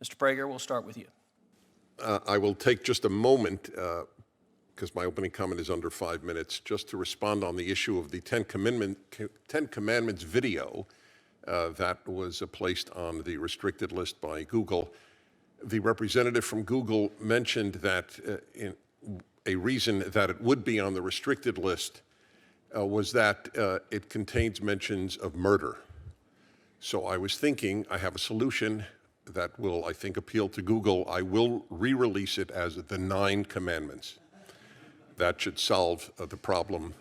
Mr. Prager, we'll start with you. I will take just a moment, because my opening comment is under 5 minutes, just to respond on the issue of the Ten Commandments video that was placed on the restricted list by Google. The representative from Google mentioned that a reason that it would be on the restricted list was that it contains mentions of murder. So I was thinking I have a solution that will, I think, appeal to Google. I will re-release it as the 9 Commandments. That should solve the problem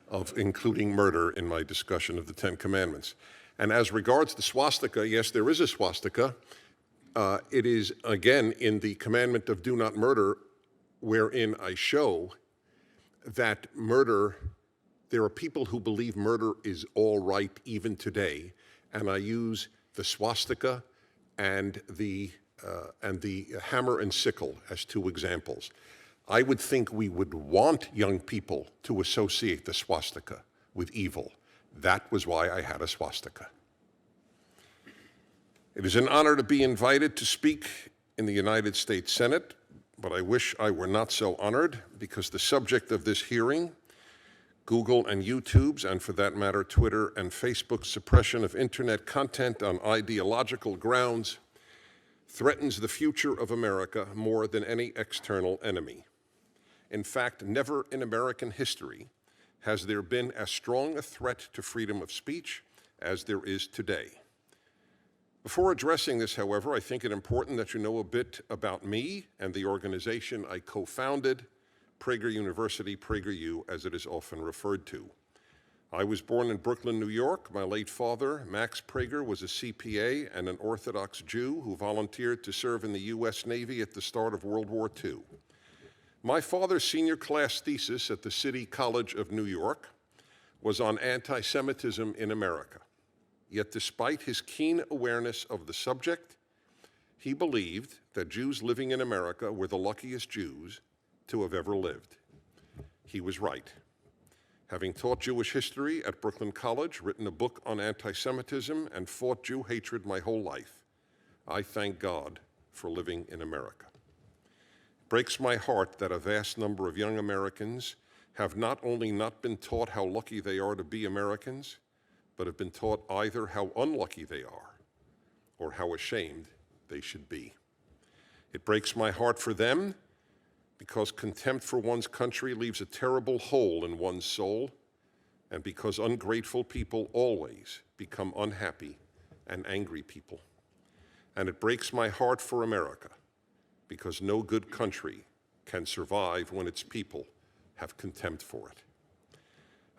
of including murder in my discussion of the 10 Commandments. And as regards the swastika, yes, there is a swastika. It is, again, in the commandment of do not murder, wherein I show that murder, there are people who believe murder is all right even today, and I use the swastika and the hammer and sickle as 2 examples. I would think we would want young people to associate the swastika with evil. That was why I had a swastika. It is an honor to be invited to speak in the United States Senate, but I wish I were not so honored, because the subject of this hearing, Google and YouTube's, and for that matter, Twitter and Facebook's suppression of internet content on ideological grounds, threatens the future of America more than any external enemy. In fact, never in American history has there been as strong a threat to freedom of speech as there is today. Before addressing this, however, I think it important that you know a bit about me and the organization I co-founded, Prager University, PragerU, as it is often referred to. I was born in Brooklyn, New York. My late father, Max Prager, was a CPA and an Orthodox Jew who volunteered to serve in the U.S. Navy at the start of World War II. My father's senior class thesis at the City College of New York was on anti-Semitism in America. Yet despite his keen awareness of the subject, he believed that Jews living in America were the luckiest Jews to have ever lived. He was right. Having taught Jewish history at Brooklyn College, written a book on anti-Semitism, and fought Jew hatred my whole life, I thank God for living in America. It breaks my heart that a vast number of young Americans have not only not been taught how lucky they are to be Americans, but have been taught either how unlucky they are or how ashamed they should be. It breaks my heart for them, because contempt for one's country leaves a terrible hole in one's soul, and because ungrateful people always become unhappy and angry people. And it breaks my heart for America, because no good country can survive when its people have contempt for it.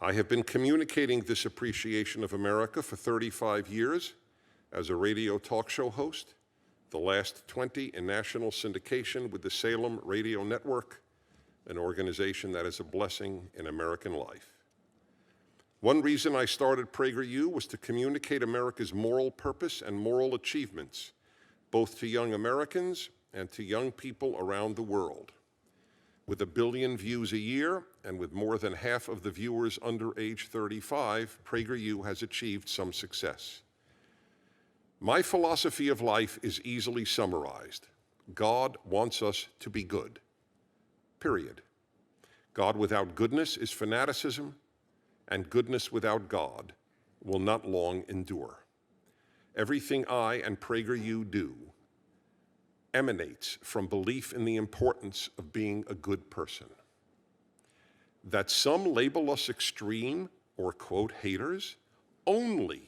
I have been communicating this appreciation of America for 35 years as a radio talk show host, the last 20 in national syndication with the Salem Radio Network, an organization that is a blessing in American life. One reason I started PragerU was to communicate America's moral purpose and moral achievements, both to young Americans and to young people around the world. With 1 billion views a year, and with more than half of the viewers under age 35, PragerU has achieved some success. My philosophy of life is easily summarized. God wants us to be good, period. God without goodness is fanaticism, and goodness without God will not long endure. Everything I and PragerU do emanates from belief in the importance of being a good person. That some label us extreme or, quote, haters only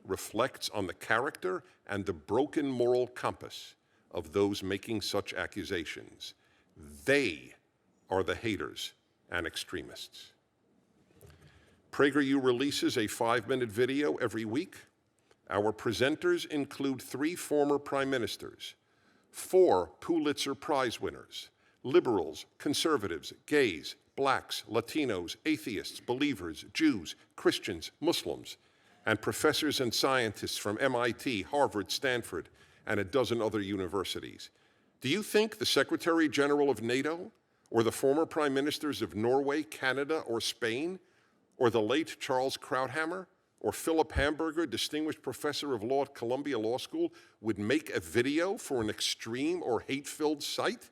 reflects on the character and the broken moral compass of those making such accusations. They are the haters and extremists. PragerU releases a 5-minute video every week. Our presenters include 3 former prime ministers, 4 Pulitzer Prize winners, liberals, conservatives, gays, blacks, Latinos, atheists, believers, Jews, Christians, Muslims, and professors and scientists from MIT, Harvard, Stanford, and a dozen other universities. Do you think the Secretary General of NATO, or the former prime ministers of Norway, Canada, or Spain, or the late Charles Krauthammer or Philip Hamburger, distinguished professor of law at Columbia Law School, would make a video for an extreme or hate-filled site?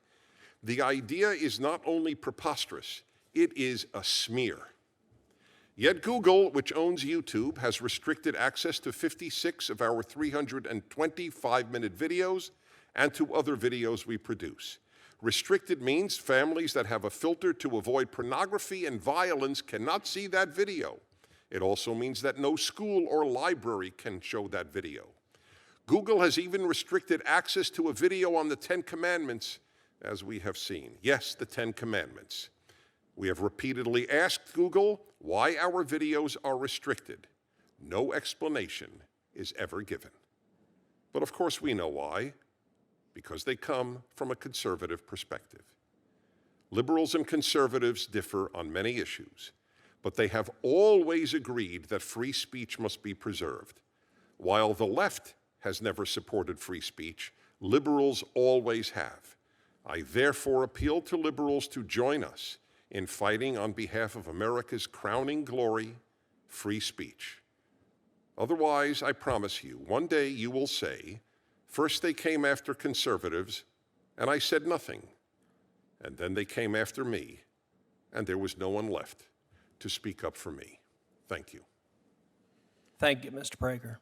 The idea is not only preposterous, it is a smear. Yet Google, which owns YouTube, has restricted access to 56 of our 325-minute videos and to other videos we produce. Restricted means families that have a filter to avoid pornography and violence cannot see that video. It also means that no school or library can show that video. Google has even restricted access to a video on the 10 Commandments, as we have seen. Yes, the 10 Commandments. We have repeatedly asked Google why our videos are restricted. No explanation is ever given. But of course we know why. Because they come from a conservative perspective. Liberals and conservatives differ on many issues, but they have always agreed that free speech must be preserved. While the left has never supported free speech, liberals always have. I therefore appeal to liberals to join us in fighting on behalf of America's crowning glory, free speech. Otherwise, I promise you, one day you will say, first they came after conservatives, and I said nothing. And then they came after me, and there was no one left to speak up for me. Thank you. Thank you, Mr. Prager.